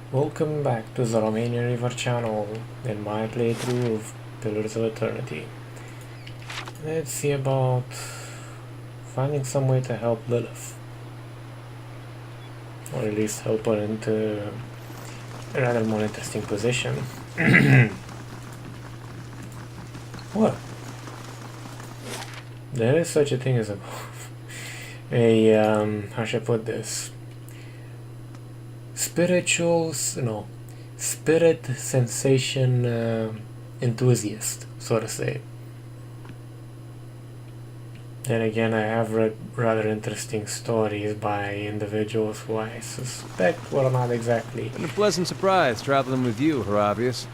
Welcome back to the Romanian Reaver channel in my playthrough of Pillars of Eternity. Let's see about finding some way to help Lilith. Or at least help her into a rather more interesting position. What? There is such a thing as how should I put this? Spirit sensation enthusiast, so to say. Then again, I have read rather interesting stories by individuals who I suspect were not exactly. Been a pleasant surprise traveling with you, Horavius.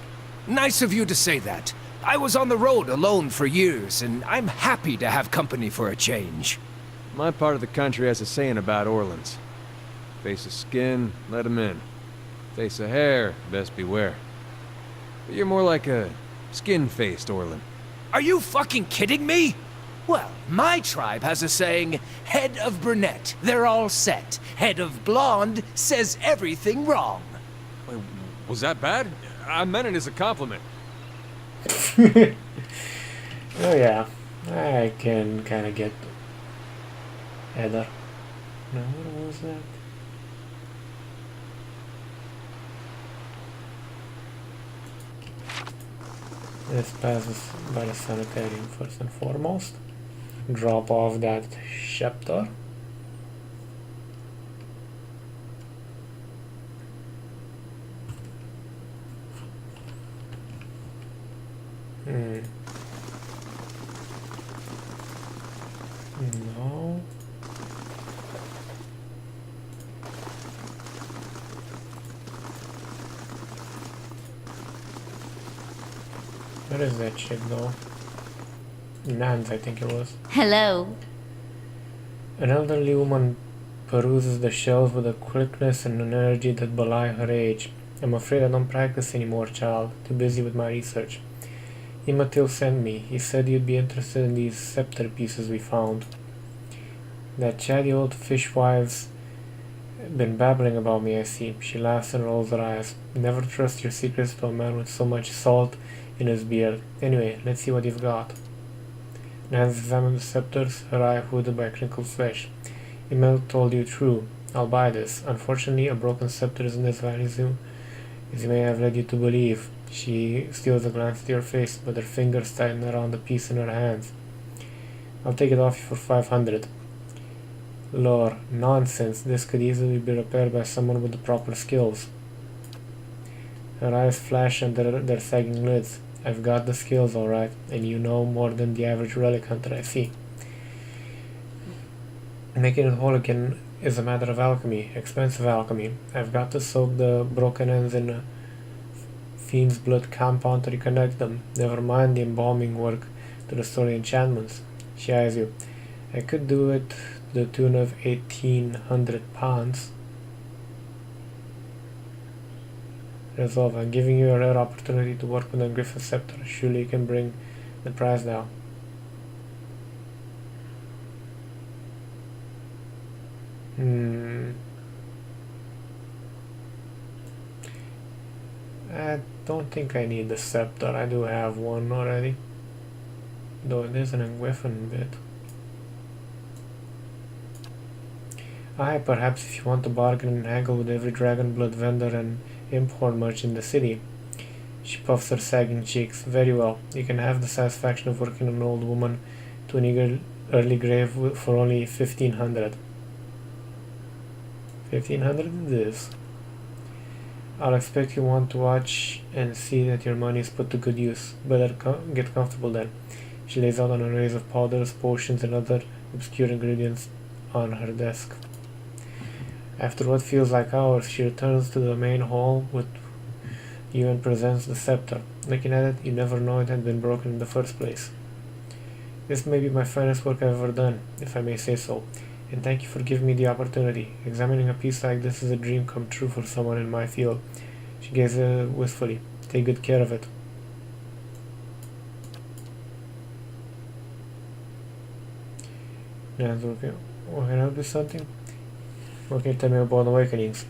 Nice of you to say that. I was on the road alone for years, and I'm happy to have company for a change. My part of the country has a saying about Orlans. Face of skin, let 'em in. Face of hair, best beware. But you're more like a skin-faced Orlan. Are you fucking kidding me? Well, my tribe has a saying, head of brunette, they're all set. Head of blonde says everything wrong. Wait, was that bad? I meant it as a compliment. Oh yeah, I can kind of get Heather. No, what was that? This passes by the sanitarium first and foremost. Drop off that scepter. No. Where is that shit though? Nans, I think it was. Hello. An elderly woman peruses the shelves with a quickness and an energy that belie her age. I'm afraid I don't practice anymore, child. Too busy with my research. Imatil sent me. He said you'd be interested in these scepter pieces we found. That chatty old fishwife's been babbling about me, I see. She laughs and rolls her eyes. Never trust your secrets to a man with so much salt in his beard. Anyway, let's see what you've got. Nance examined the scepters, her eye hooded by crinkled flesh. Emil told you true. I'll buy this. Unfortunately, a broken scepter isn't as valuable as you may have led you to believe. She steals a glance at your face, but her fingers tighten around the piece in her hands. I'll take it off you for 500. Lore, nonsense. This could easily be repaired by someone with the proper skills. Her eyes flash under their sagging lids. I've got the skills, alright, and you know more than the average relic hunter, I see. Making it whole again is a matter of alchemy, expensive alchemy. I've got to soak the broken ends in a fiend's blood compound to reconnect them. Never mind the embalming work to restore the enchantments. She eyes you. I could do it to the tune of 1,800 pounds. Resolve. I'm giving you a rare opportunity to work with the Griffin Scepter. Surely you can bring the price down. I don't think I need the scepter. I do have one already. Though it is an Griffin bit. Aye, perhaps if you want to bargain and haggle with every dragon blood vendor and import merchant in the city. She puffs her sagging cheeks. Very well. You can have the satisfaction of working an old woman to an eager early grave for only 1,500. 1,500 it is. I'll expect you want to watch and see that your money is put to good use. Better get comfortable then. She lays out an array of powders, potions, and other obscure ingredients on her desk. After what feels like hours, she returns to the main hall with you and presents the scepter. Looking at it, you never know it had been broken in the first place. This may be my finest work I've ever done, if I may say so, and thank you for giving me the opportunity. Examining a piece like this is a dream come true for someone in my field. She gazes wistfully. Take good care of it. Nan's looking. Oh, can I help you something? What can you tell me about awakenings?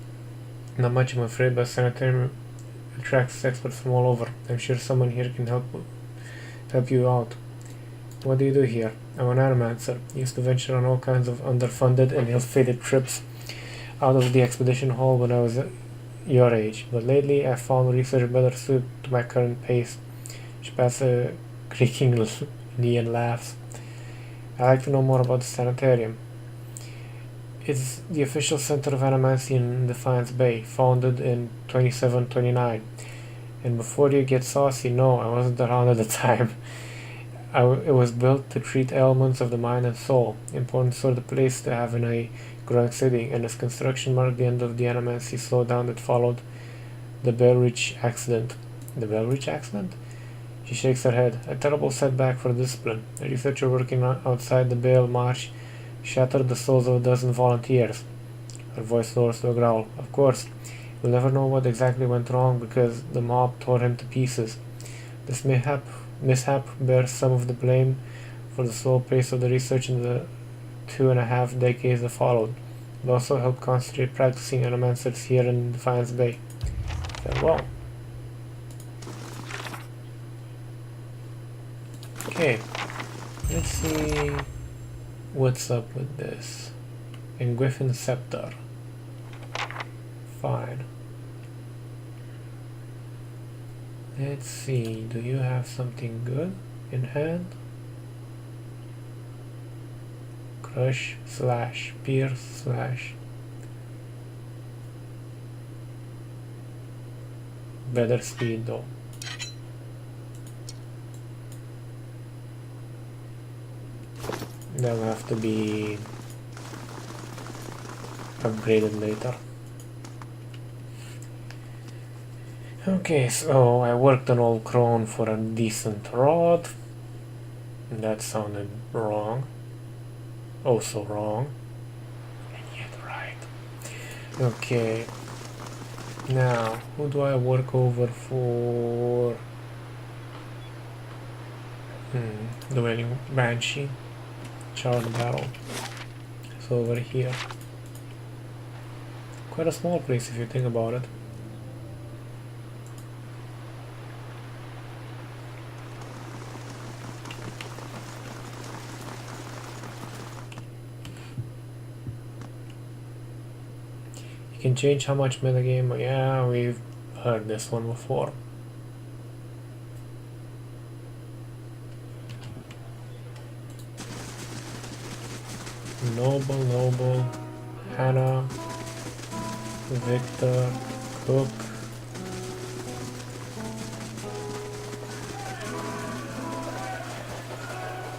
Not much, I'm afraid, but sanitarium attracts experts from all over. I'm sure someone here can help you out. What do you do here? I'm an armancer. Used to venture on all kinds of underfunded and ill-fated trips out of the expedition hall when I was your age, but lately I found research better suited to my current pace. She passed a creaking knee and laughs. I'd like to know more about the sanitarium. It's the official center of animancy in Defiance Bay, founded in 2729. And before you get saucy, no, I wasn't around at the time. It was built to treat ailments of the mind and soul, important sort of place to have in a growing city, and its construction marked the end of the animancy slowdown that followed the Bell Reach accident. The Bell Reach accident? She shakes her head. A terrible setback for discipline. A researcher working outside the Bale Marsh shattered the souls of a dozen volunteers. Her voice lowers to a growl. Of course, we'll never know what exactly went wrong because the mob tore him to pieces. This mishap bears some of the blame for the slow pace of the research in the 2.5 decades that followed. It also helped concentrate practicing animancers here in Defiance Bay. Farewell. Okay, let's see what's up with this. In Griffin Scepter. Fine. Let's see, do you have something good in hand? Crush slash pierce slash better speed though. They'll have to be upgraded later. Okay, so I worked on Old Crone for a decent rod. That sounded wrong. Oh, so wrong. And yet right. Okay. Now, who do I work over for? Dwelling Banshee. Charred Barrel. So over here. Quite a small place if you think about it. You can change how much metagame. Yeah, we've heard this one before. Noble, Hannah, Victor, Cook,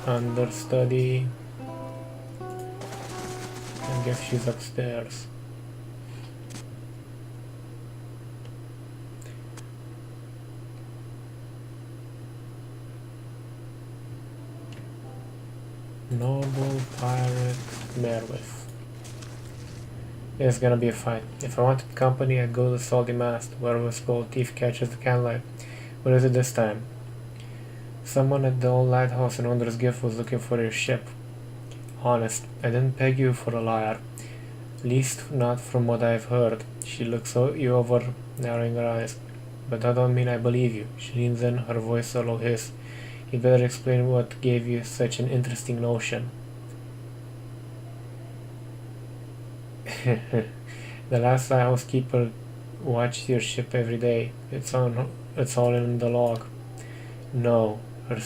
Understudy. I guess she's upstairs. Noble, Pirate, Merwith. It's gonna be a fight. If I wanted company, I'd go to the Salty Mast, where a gold thief catches the candlelight. What is it this time? Someone at the old lighthouse in Wondrous Gift was looking for your ship. Honest, I didn't peg you for a liar. Least not from what I've heard. She looks you over, narrowing her eyes. But that don't mean I believe you. She leans in, her voice a low hiss. You'd better explain what gave you such an interesting notion. The last lighthouse keeper watched your ship every day. It's all in the log. No, her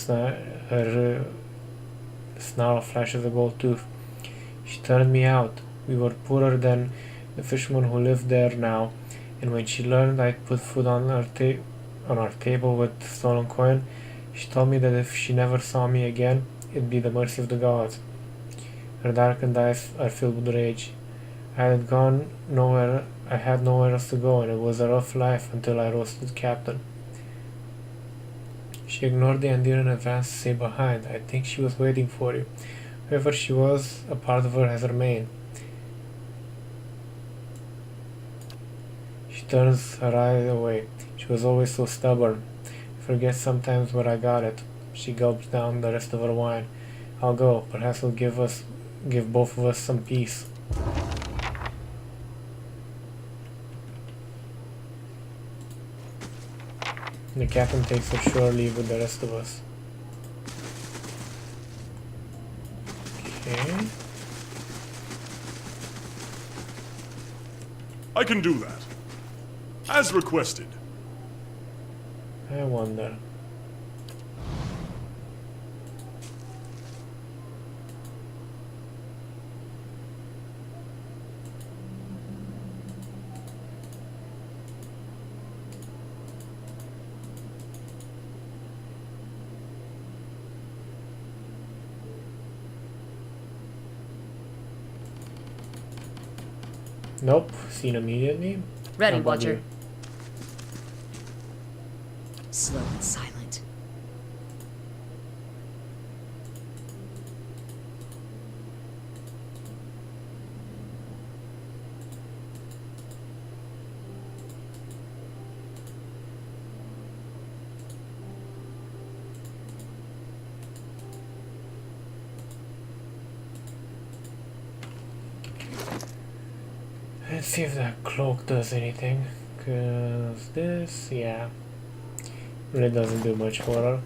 snarl flashes a gold tooth. She turned me out. We were poorer than the fishermen who lived there now, and when she learned I'd put food on our table with stolen coin, she told me that if she never saw me again, it'd be the mercy of the gods. Her darkened eyes are filled with rage. I had nowhere else to go, and it was a rough life until I rose to the captain. She ignored the idea in advance to stay behind. I think she was waiting for you. Whoever she was, a part of her has remained. She turns her eyes away. She was always so stubborn. I forget sometimes where I got it. She gulps down the rest of her wine. I'll go. Perhaps it'll give both of us some peace. The captain takes a shore leave with the rest of us. Okay. I can do that. As requested. I wonder. Nope, seen immediately. Ready, How about Watcher. you? Slow and silent. Let's see if that cloak does anything. Cause this, yeah, really doesn't do much for her.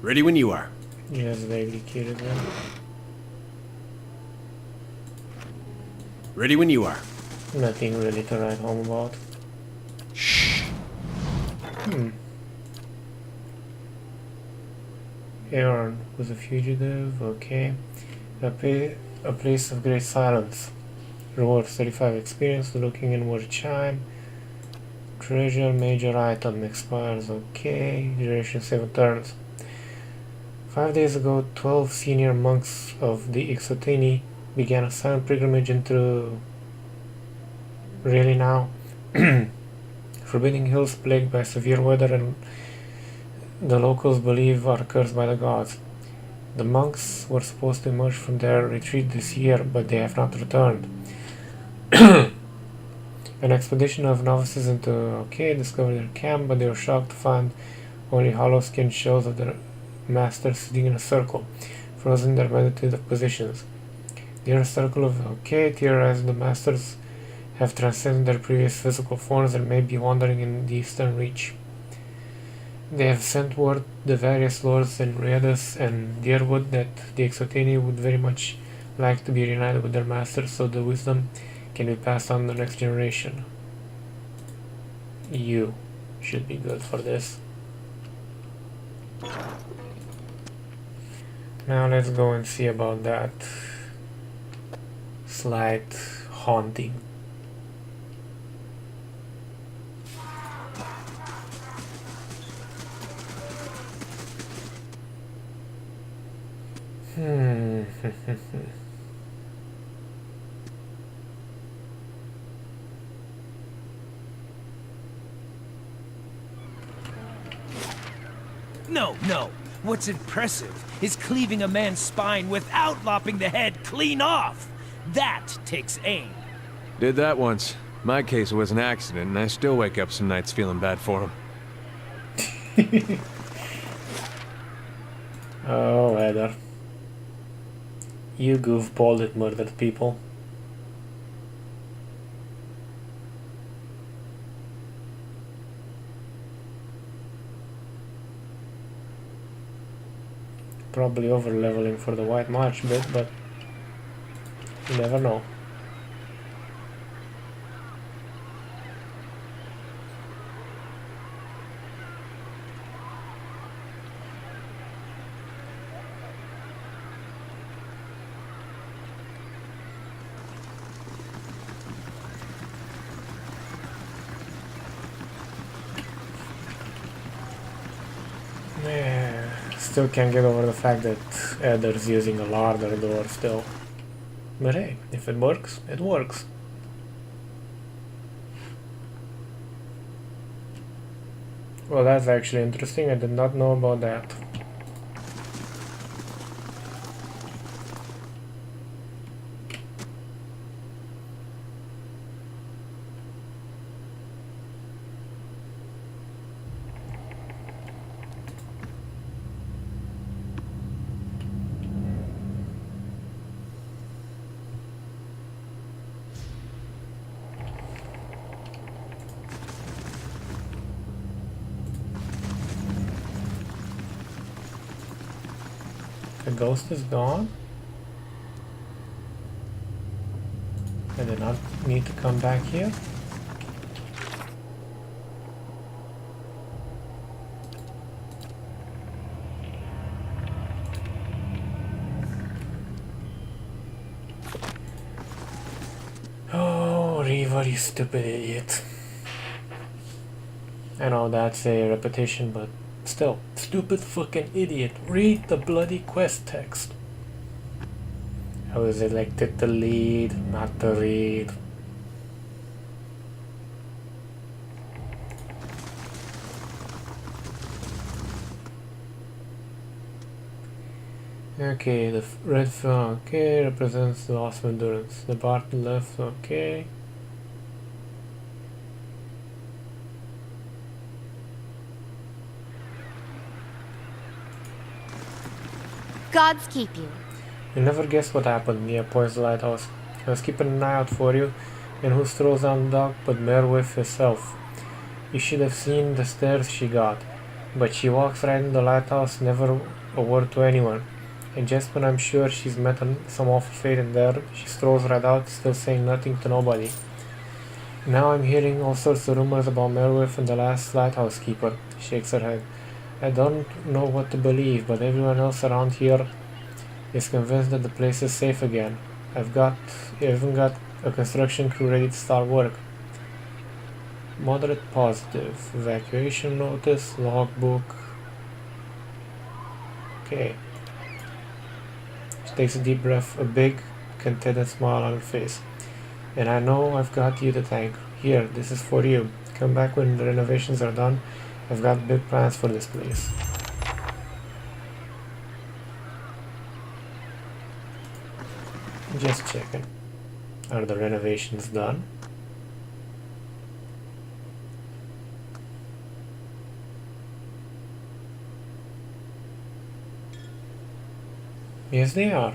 Ready when you are. Yes, vaguely curious then. Ready when you are. Nothing really to write home about. Shh. Aaron was a fugitive, okay. A place of great silence. Reward 35 experience, looking inward chime. Treasure major item expires, okay. Duration 7 turns. 5 days ago, 12 senior monks of the Ixotini began a silent pilgrimage into... Really now? Forbidding hills plagued by severe weather and the locals believe are cursed by the gods. The monks were supposed to emerge from their retreat this year, but they have not returned. An expedition of novices into OK discovered their camp, but they were shocked to find only hollow-skinned shells of their masters sitting in a circle, frozen in their meditative positions. The inner circle of OK theorized the masters have transcended their previous physical forms and may be wandering in the eastern reach. They have sent word the various lords in Riadus and Deerwood that the Exotini would very much like to be reunited with their masters so the wisdom can be passed on to the next generation. You should be good for this. Now let's go and see about that slight haunting. No. What's impressive is cleaving a man's spine without lopping the head clean off. That takes aim. Did that once. My case was an accident, and I still wake up some nights feeling bad for him. Oh, Heather. You goofball that murdered people. Probably over leveling for the White March bit, but you never know. Yeah, still can't get over the fact that Eder's using a larder door still. But hey, if it works, it works. Well, that's actually interesting. I did not know about that. The ghost is gone. I did not need to come back here. Oh, Reaver, you stupid idiot. I know that's a repetition, but still, stupid fucking idiot. Read the bloody quest text. I was elected to lead, not to read. Okay, the red film, okay, represents the loss of endurance. The bar to the left, okay. Gods keep you. You'll never guess what happened near Points Lighthouse. I was keeping an eye out for you, and who strolls down the dock but Merwith herself. You should have seen the stares she got. But she walks right in the lighthouse, never a word to anyone. And just when I'm sure she's met some awful fate in there, she strolls right out, still saying nothing to nobody. Now I'm hearing all sorts of rumors about Merwith and the last lighthouse keeper. Shakes her head. I don't know what to believe, but everyone else around here is convinced that the place is safe again. I've even got a construction crew ready to start work. Moderate positive. Evacuation notice, logbook. Okay. She takes a deep breath, a big, contented smile on her face. And I know I've got you to thank. Here, this is for you. Come back when the renovations are done. I've got big plans for this place. Just checking. Are the renovations done? Yes, they are.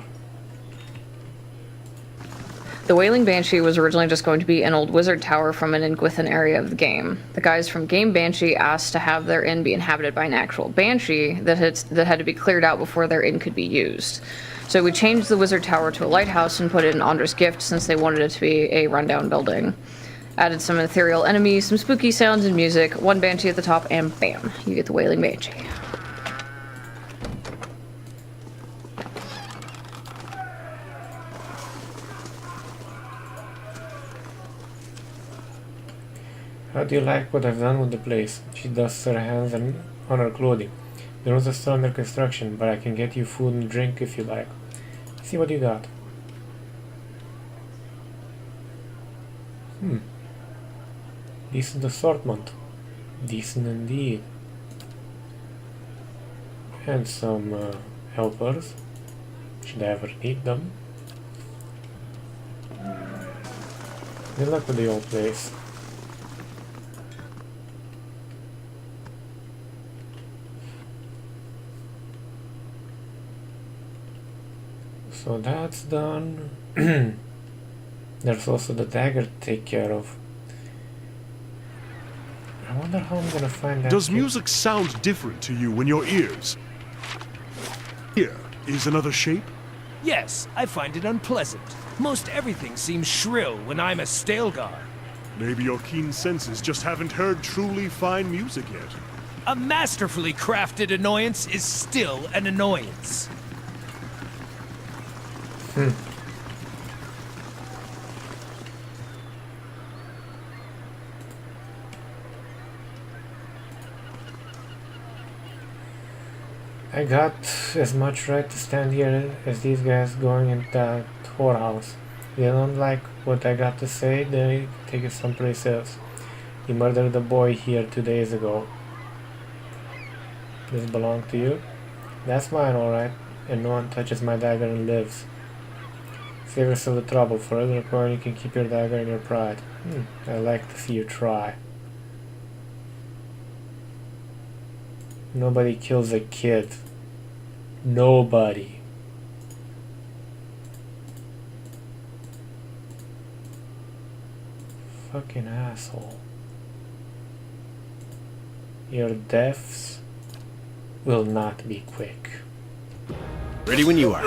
The Wailing Banshee was originally just going to be an old wizard tower from an Ingwithan area of the game. The guys from Game Banshee asked to have their inn be inhabited by an actual banshee that had to be cleared out before their inn could be used. So we changed the wizard tower to a lighthouse and put it in Andra's gift since they wanted it to be a rundown building. Added some ethereal enemies, some spooky sounds and music, one banshee at the top, and bam, you get the Wailing Banshee. How do you like what I've done with the place? She dusts her hands on her clothing. The rooms are still under construction, but I can get you food and drink if you like. See what you got. Decent assortment. Decent indeed. And some helpers. Should I ever need them. Good luck with the old place. So that's done. There's also the dagger to take care of. I wonder how I'm gonna find that. Does music sound different to you in your ears? Here is another shape. Yes, I find it unpleasant. Most everything seems shrill when I'm a Stalgar. Maybe your keen senses just haven't heard truly fine music yet. A masterfully crafted annoyance is still an annoyance. I got as much right to stand here as these guys going into that whorehouse. If they don't like what I got to say, they take it someplace else. He murdered a boy here 2 days ago. This belong to you? That's mine, alright. And no one touches my dagger and lives. Save yourself the trouble. For other coin, you can keep your dagger and your pride. I like to see you try. Nobody kills a kid. Nobody. Fucking asshole. Your deaths will not be quick. Ready when you are.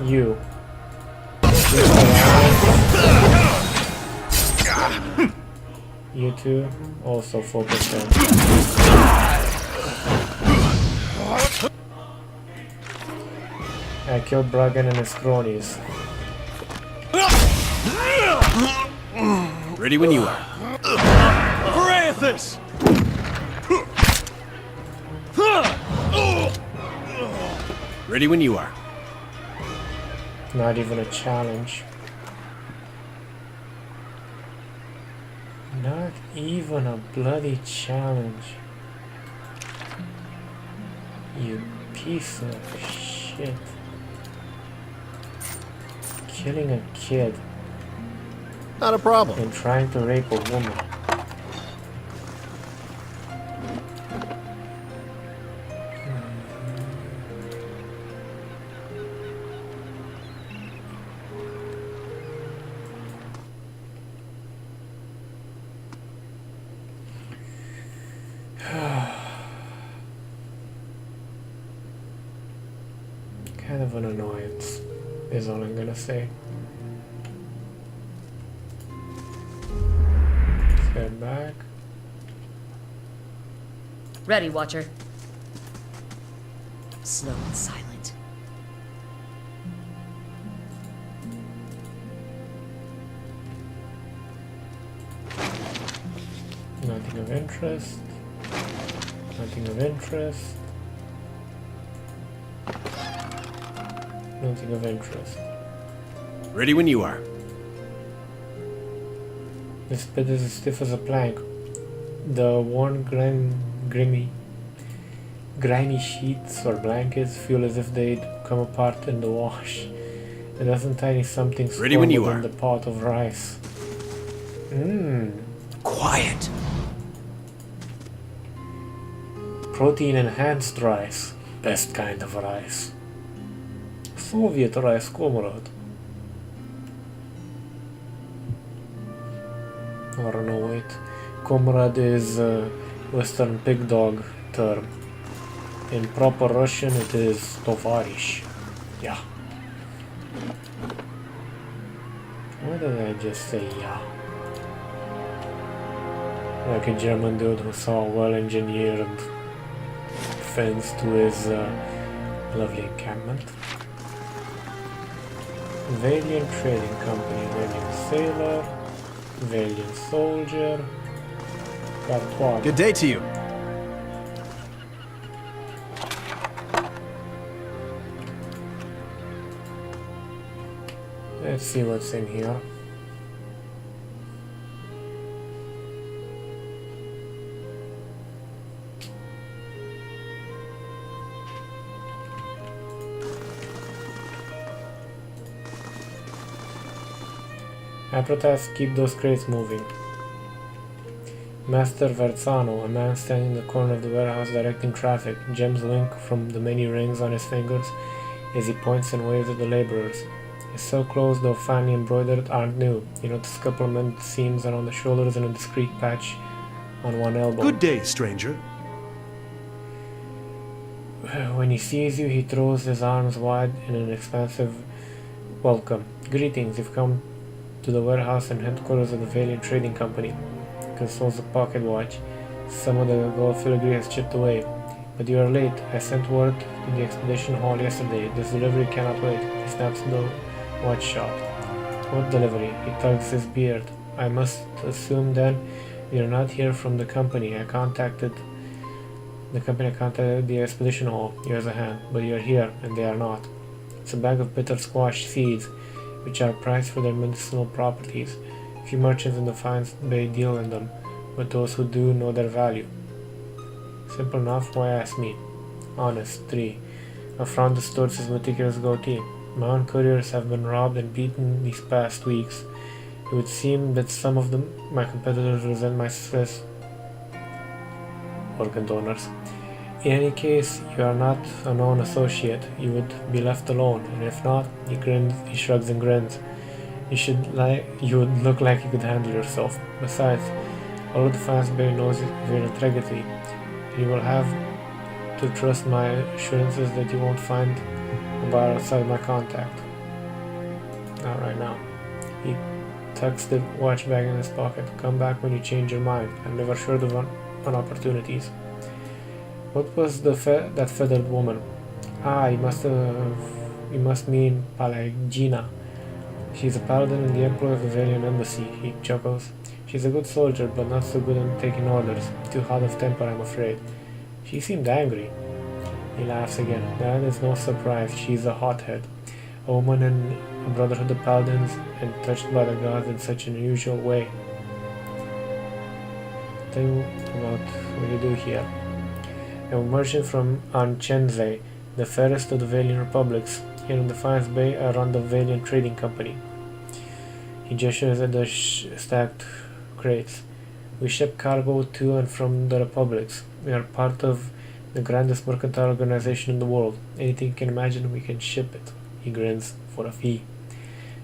You. You two also focus on. I killed Bragan and his cronies. Ready when you are. Parathis! Ready when you are. Not even a challenge. Not even a bloody challenge. You piece of shit. Killing a kid Not a problem. and trying to rape a woman. Kind of an annoyance, is all I'm gonna say. Let's head back. Ready, Watcher. Slow and silent. Nothing of interest. Nothing of interest. Nothing of interest. Ready when you are. This bed is as stiff as a plank. The worn grimy sheets or blankets feel as if they'd come apart in the wash. A dozen tiny somethings Ready when you in are. the pot of rice. Quiet. Protein enhanced rice. Best kind of rice. Soviet rice, comrade. Or no, wait. Comrade is a Western pig dog term. In proper Russian it is tovarish. Yeah. Why did I just say yeah? Like a German dude who saw a well-engineered fence to his lovely encampment. Valiant Trading Company, Valiant Sailor, Valiant Soldier, Cartois. Good day to you. Let's see what's in here. I protest, keep those crates moving. Master Verzano, a man standing in the corner of the warehouse directing traffic. Gems wink from the many rings on his fingers as he points and waves at the laborers. His so clothes, though finely embroidered, aren't new. You notice a couple of mint seams around the shoulders and a discreet patch on one elbow. Good day, stranger. When he sees you, he throws his arms wide in an expansive welcome. Greetings, you've come to the warehouse and headquarters of the Valiant Trading Company. Consults a pocket watch. Some of the gold filigree has chipped away. But you are late. I sent word to the expedition hall yesterday. This delivery cannot wait. He snaps the watch shop. What delivery? He tugs his beard. I must assume then you're not here from the company. I contacted the expedition hall. Here's a hand. But you're here, and they are not. It's a bag of bitter squash seeds, which are prized for their medicinal properties. Few merchants in the Fines Bay deal in them, but those who do know their value. Simple enough, why ask me? Honest. 3. A frown distorts his meticulous goatee. My own couriers have been robbed and beaten these past weeks. It would seem that some of my competitors resent my success. Organ donors. In any case, you are not a known associate. You would be left alone, and if not, he shrugs and grins. You would look like you could handle yourself. Besides, all of the fans bay knows your integrity, and you will have to trust my assurances that you won't find a bar outside my contact. Not right now. He tucks the watch bag in his pocket. Come back when you change your mind. I'm never short of on opportunities. What was that feathered woman? Ah, you must mean Palagina. She's a paladin in the employ of the Valian embassy, he chuckles. She's a good soldier, but not so good at taking orders. Too hot of temper, I'm afraid. She seemed angry. He laughs again. That is no surprise. She's a hothead. A woman in a brotherhood of paladins, and touched by the gods in such an unusual way. Tell you about what you do here. I'm a merchant from Anchenze, the fairest of the Valian republics. Here in Defiance Bay, I run the Valian Trading Company. He gestures at the stacked crates. We ship cargo to and from the republics. We are part of the grandest mercantile organization in the world. Anything you can imagine, we can ship it. He grins, for a fee.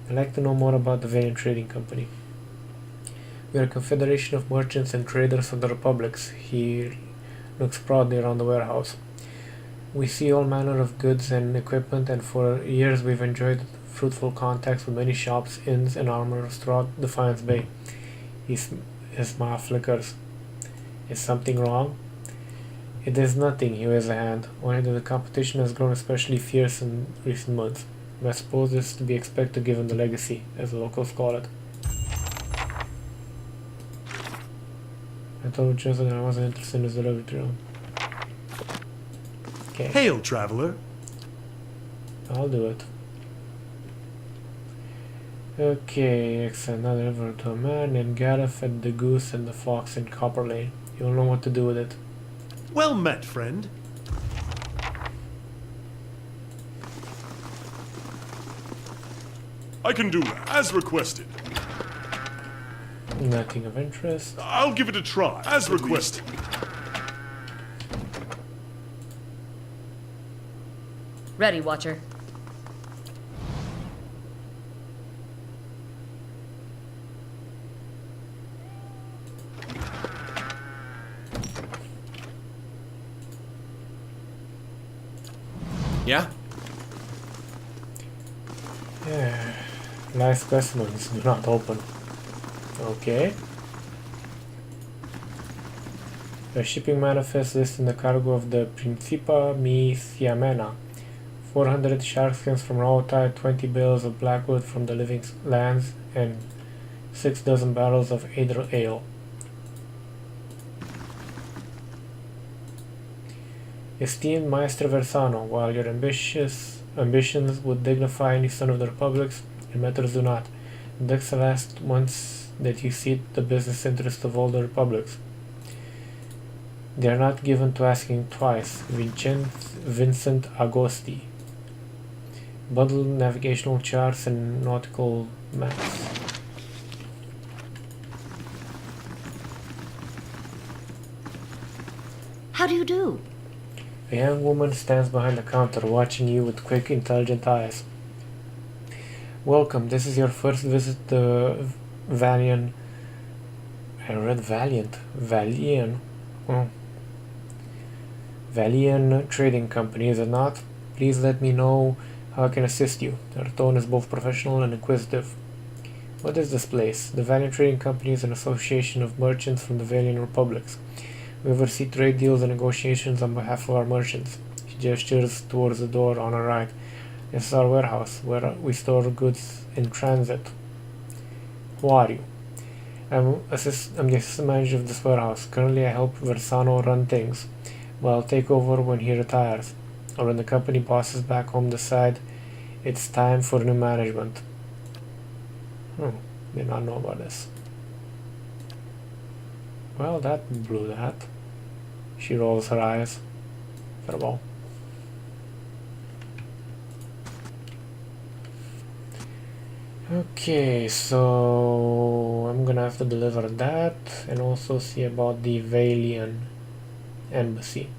I'd like to know more about the Valian Trading Company. We are a confederation of merchants and traders of the republics. He looks proudly around the warehouse. We see all manner of goods and equipment, and for years we've enjoyed fruitful contacts with many shops, inns, and armorers throughout Defiance Bay. His smile flickers. Is something wrong? It is nothing, he waves a hand, only that the competition has grown especially fierce in recent months. I suppose this is to be expected given the legacy, as the locals call it. I told Joseph that I wasn't interested in his delivery room. Okay. Hail, traveler. I'll do it. Okay, extend another river to a man named Gareth at the Goose and the Fox in Copper Lane. You'll know what to do with it. Well met, friend. I can do as requested. Nothing of interest. I'll give it a try, as requested. Ready, Watcher. Yeah? Yeah. Live specimens do not open. Okay. A shipping manifest listing the cargo of the Principa Mi Siamena. 400 shark skins from Rautai, 20 bales of blackwood from the living lands, and 6 dozen barrels of Adel ale. Esteemed Maestre Versano, while your ambitions would dignify any son of the republics, your methods do not. The decks have asked once that you seat the business interests of all the republics. They are not given to asking twice. Vincent Agosti. Bundled navigational charts and nautical maps. How do you do? A young woman stands behind the counter, watching you with quick, intelligent eyes. Welcome, this is your first visit to Valian. I read Valiant. Valian. Oh. Valian Trading Company, is it not? Please let me know how I can assist you. Her tone is both professional and inquisitive. What is this place? The Valiant Trading Company is an association of merchants from the Valian republics. We oversee trade deals and negotiations on behalf of our merchants. She gestures towards the door on her right. This is our warehouse, where we store goods in transit. Who are you? I'm the assistant manager of this warehouse. Currently I help Versano run things, but I'll take over when he retires, or when the company bosses back home decide it's time for new management. Did not know about this. Well, that blew that. She rolls her eyes. Fireball. Okay, so I'm gonna have to deliver that and also see about the Valian embassy.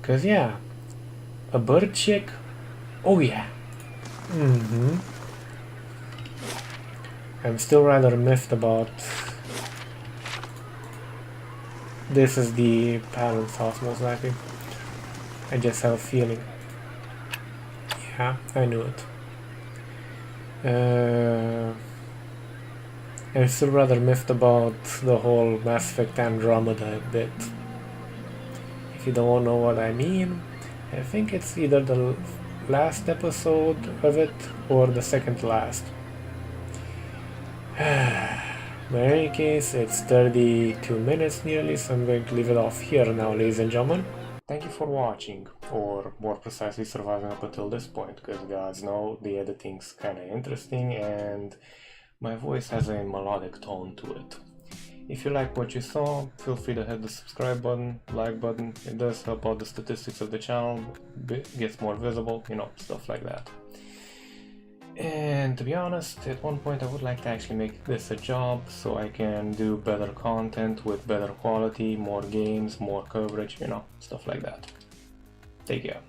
Cause yeah, a bird chick. Oh yeah. I'm still rather miffed about. This is the parents' house most likely. I just have a feeling. Yeah, I knew it. I'm still rather miffed about the whole Mass Effect Andromeda bit. If you don't know what I mean, I think it's either the last episode of it or the second to last. But in any case, it's 32 minutes nearly, so I'm going to leave it off here now, ladies and gentlemen. Thank you for watching, or more precisely surviving up until this point, because gods know the editing's kinda interesting and my voice has a melodic tone to it. If you like what you saw, feel free to hit the subscribe button, like button. It does help out the statistics of the channel, gets more visible, you know, stuff like that. And to be honest, at one point I would like to actually make this a job so I can do better content with better quality, more games, more coverage, you know, stuff like that. Take care.